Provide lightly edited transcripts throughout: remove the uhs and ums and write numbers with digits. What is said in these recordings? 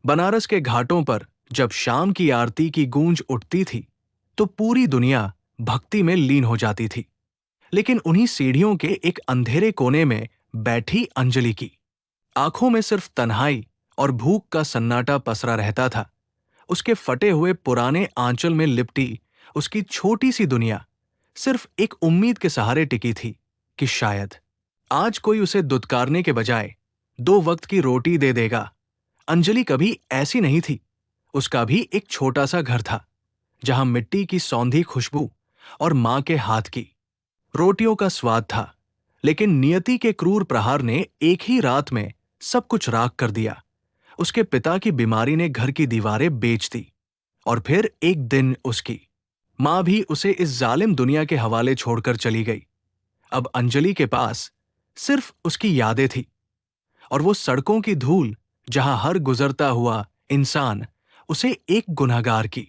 बनारस के घाटों पर जब शाम की आरती की गूंज उठती थी तो पूरी दुनिया भक्ति में लीन हो जाती थी। लेकिन उन्हीं सीढ़ियों के एक अंधेरे कोने में बैठी अंजलि की आंखों में सिर्फ तन्हाई और भूख का सन्नाटा पसरा रहता था। उसके फटे हुए पुराने आंचल में लिपटी उसकी छोटी सी दुनिया सिर्फ एक उम्मीद के सहारे टिकी थी कि शायद आज कोई उसे दुत्कारने के बजाय 2 वक्त की रोटी दे देगा। अंजलि कभी ऐसी नहीं थी। उसका भी एक छोटा सा घर था जहां मिट्टी की सौंधी खुशबू और मां के हाथ की रोटियों का स्वाद था। लेकिन नियति के क्रूर प्रहार ने एक ही रात में सब कुछ राख कर दिया। उसके पिता की बीमारी ने घर की दीवारें बेच दी और फिर एक दिन उसकी मां भी उसे इस जालिम दुनिया के हवाले छोड़कर चली गई। अब अंजलि के पास सिर्फ उसकी यादें थी और वो सड़कों की धूल जहां हर गुजरता हुआ इंसान उसे एक गुनहगार की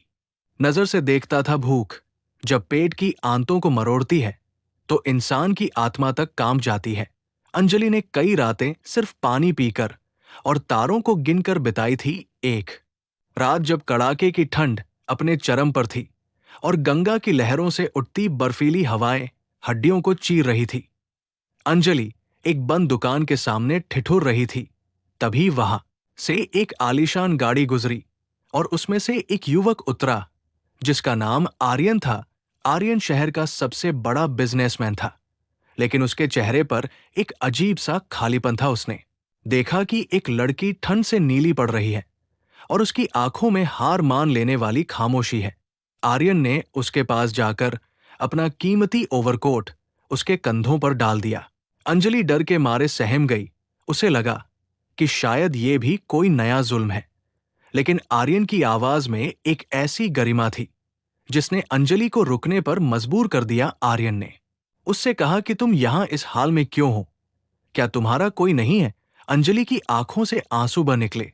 नजर से देखता था। भूख जब पेट की आंतों को मरोड़ती है तो इंसान की आत्मा तक काम जाती है। अंजलि ने कई रातें सिर्फ पानी पीकर और तारों को गिनकर बिताई थी। एक रात जब कड़ाके की ठंड अपने चरम पर थी और गंगा की लहरों से उठती बर्फीली हवाएं हड्डियों को चीर रही थी, अंजलि एक बंद दुकान के सामने ठिठुर रही थी। तभी वहां से एक आलीशान गाड़ी गुजरी और उसमें से एक युवक उतरा जिसका नाम आर्यन था। आर्यन शहर का सबसे बड़ा बिजनेसमैन था, लेकिन उसके चेहरे पर एक अजीब सा खालीपन था। उसने देखा कि एक लड़की ठंड से नीली पड़ रही है और उसकी आंखों में हार मान लेने वाली खामोशी है। आर्यन ने उसके पास जाकर अपना कीमती ओवरकोट उसके कंधों पर डाल दिया। अंजलि डर के मारे सहम गई। उसे लगा कि शायद ये भी कोई नया जुल्म है, लेकिन आर्यन की आवाज में एक ऐसी गरिमा थी जिसने अंजलि को रुकने पर मजबूर कर दिया। आर्यन ने उससे कहा कि तुम यहां इस हाल में क्यों हो? क्या तुम्हारा कोई नहीं है? अंजलि की आंखों से आंसू बह निकले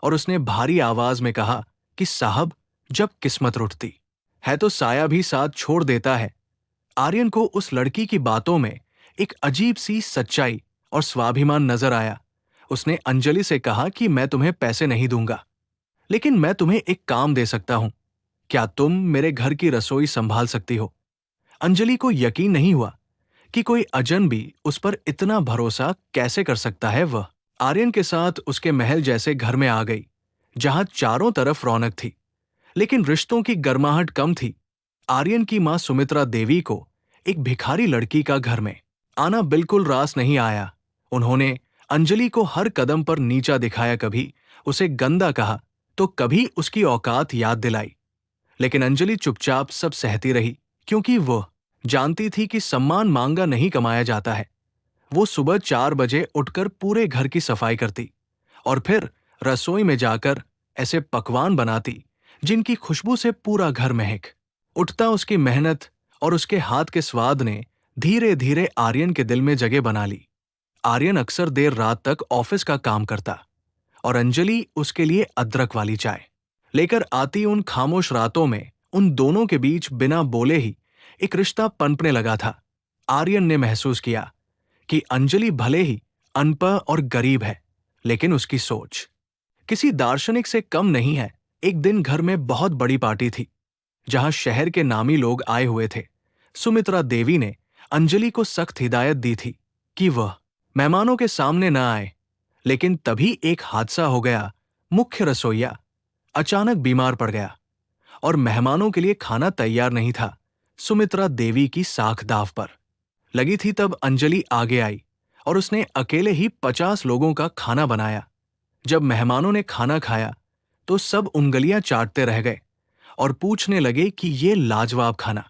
और उसने भारी आवाज में कहा कि साहब, जब किस्मत रुठती है तो साया भी साथ छोड़ देता है। आर्यन को उस लड़की की बातों में एक अजीब सी सच्चाई और स्वाभिमान नजर आया। उसने अंजलि से कहा कि मैं तुम्हें पैसे नहीं दूंगा, लेकिन मैं तुम्हें एक काम दे सकता हूं। क्या तुम मेरे घर की रसोई संभाल सकती हो? अंजलि को यकीन नहीं हुआ कि कोई अजनबी उस पर इतना भरोसा कैसे कर सकता है। वह आर्यन के साथ उसके महल जैसे घर में आ गई जहां चारों तरफ रौनक थी, लेकिन रिश्तों की गर्माहट कम थी। आर्यन की मां सुमित्रा देवी को एक भिखारी लड़की का घर में आना बिल्कुल रास नहीं आया। उन्होंने अंजलि को हर कदम पर नीचा दिखाया, कभी उसे गंदा कहा तो कभी उसकी औकात याद दिलाई। लेकिन अंजलि चुपचाप सब सहती रही, क्योंकि वह जानती थी कि सम्मान मांगा नहीं कमाया जाता है। वो सुबह 4 बजे उठकर पूरे घर की सफाई करती और फिर रसोई में जाकर ऐसे पकवान बनाती जिनकी खुशबू से पूरा घर महक उठता। उसकी मेहनत और उसके हाथ के स्वाद ने धीरे धीरे आर्यन के दिल में जगह बना ली। आर्यन अक्सर देर रात तक ऑफिस का काम करता और अंजलि उसके लिए अदरक वाली चाय लेकर आती। उन खामोश रातों में उन दोनों के बीच बिना बोले ही एक रिश्ता पनपने लगा था। आर्यन ने महसूस किया कि अंजलि भले ही अनपढ़ और गरीब है, लेकिन उसकी सोच किसी दार्शनिक से कम नहीं है। एक दिन घर में बहुत बड़ी पार्टी थी जहां शहर के नामी लोग आए हुए थे। सुमित्रा देवी ने अंजलि को सख्त हिदायत दी थी कि वह मेहमानों के सामने न आए, लेकिन तभी एक हादसा हो गया। मुख्य रसोइया अचानक बीमार पड़ गया और मेहमानों के लिए खाना तैयार नहीं था। सुमित्रा देवी की साख दाव पर लगी थी। तब अंजलि आगे आई और उसने अकेले ही 50 लोगों का खाना बनाया। जब मेहमानों ने खाना खाया तो सब उंगलियां चाटते रह गए और पूछने लगे कि ये लाजवाब खाना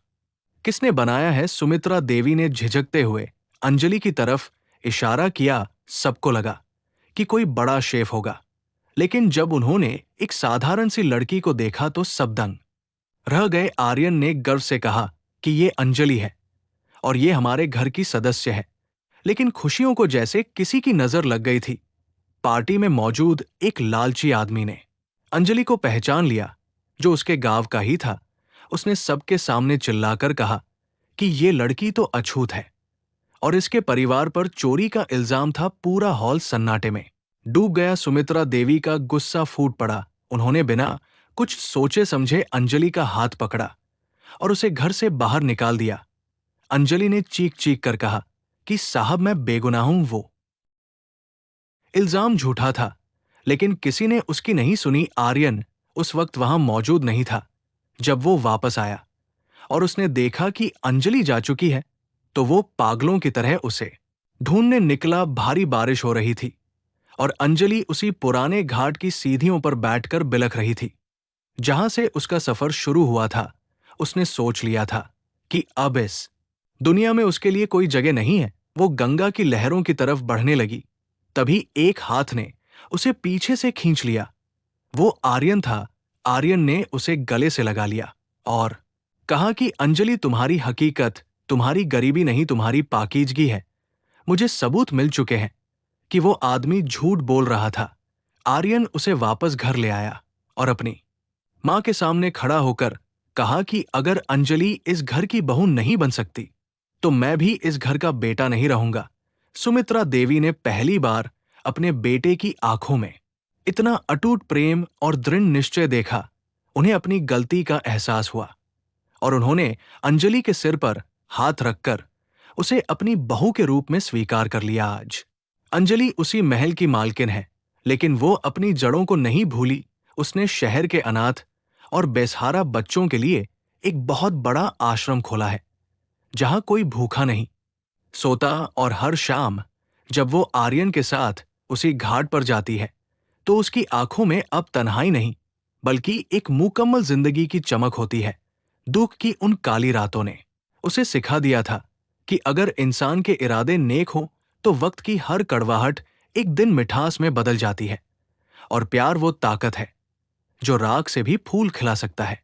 किसने बनाया है। सुमित्रा देवी ने झिझकते हुए अंजलि की तरफ इशारा किया। सबको लगा कि कोई बड़ा शेफ होगा, लेकिन जब उन्होंने एक साधारण सी लड़की को देखा तो सब दंग रह गए। आर्यन ने गर्व से कहा कि ये अंजलि है और ये हमारे घर की सदस्य है। लेकिन खुशियों को जैसे किसी की नजर लग गई थी। पार्टी में मौजूद एक लालची आदमी ने अंजलि को पहचान लिया, जो उसके गांव का ही था। उसने सबके सामने चिल्लाकर कहा कि ये लड़की तो अछूत है और इसके परिवार पर चोरी का इल्जाम था। पूरा हॉल सन्नाटे में डूब गया सुमित्रा देवी का गुस्सा फूट पड़ा। उन्होंने बिना कुछ सोचे समझे अंजलि का हाथ पकड़ा और उसे घर से बाहर निकाल दिया। अंजलि ने चीख चीख कर कहा कि साहब मैं बेगुनाह हूं। वो इल्जाम झूठा था, लेकिन किसी ने उसकी नहीं सुनी। आर्यन उस वक्त वहां मौजूद नहीं था। जब वो वापस आया और उसने देखा कि अंजलि जा चुकी है, तो वो पागलों की तरह उसे ढूंढने निकला। भारी बारिश हो रही थी और अंजलि उसी पुराने घाट की सीढ़ियों पर बैठकर बिलख रही थी, जहां से उसका सफर शुरू हुआ था। उसने सोच लिया था कि अब इस दुनिया में उसके लिए कोई जगह नहीं है। वो गंगा की लहरों की तरफ बढ़ने लगी। तभी एक हाथ ने उसे पीछे से खींच लिया। वो आर्यन था। आर्यन ने उसे गले से लगा लिया और कहा कि अंजलि, तुम्हारी हकीकत तुम्हारी गरीबी नहीं, तुम्हारी पाकीजगी है। मुझे सबूत मिल चुके हैं कि वो आदमी झूठ बोल रहा था। आर्यन उसे वापस घर ले आया और अपनी मां के सामने खड़ा होकर कहा कि अगर अंजलि इस घर की बहू नहीं बन सकती, तो मैं भी इस घर का बेटा नहीं रहूंगा। सुमित्रा देवी ने पहली बार अपने बेटे की आंखों में इतना अटूट प्रेम और दृढ़ निश्चय देखा। उन्हें अपनी गलती का एहसास हुआ और उन्होंने अंजलि के सिर पर हाथ रखकर उसे अपनी बहू के रूप में स्वीकार कर लिया। आज अंजलि उसी महल की मालकिन है, लेकिन वो अपनी जड़ों को नहीं भूली। उसने शहर के अनाथ और बेसहारा बच्चों के लिए एक बहुत बड़ा आश्रम खोला है, जहां कोई भूखा नहीं सोता। और हर शाम जब वो आर्यन के साथ उसी घाट पर जाती है, तो उसकी आंखों में अब तन्हाई नहीं, बल्कि एक मुकम्मल जिंदगी की चमक होती है। दुख की उन काली रातों ने उसे सिखा दिया था कि अगर इंसान के इरादे नेक हों, तो वक्त की हर कड़वाहट एक दिन मिठास में बदल जाती है। और प्यार वो ताकत है जो राख से भी फूल खिला सकता है।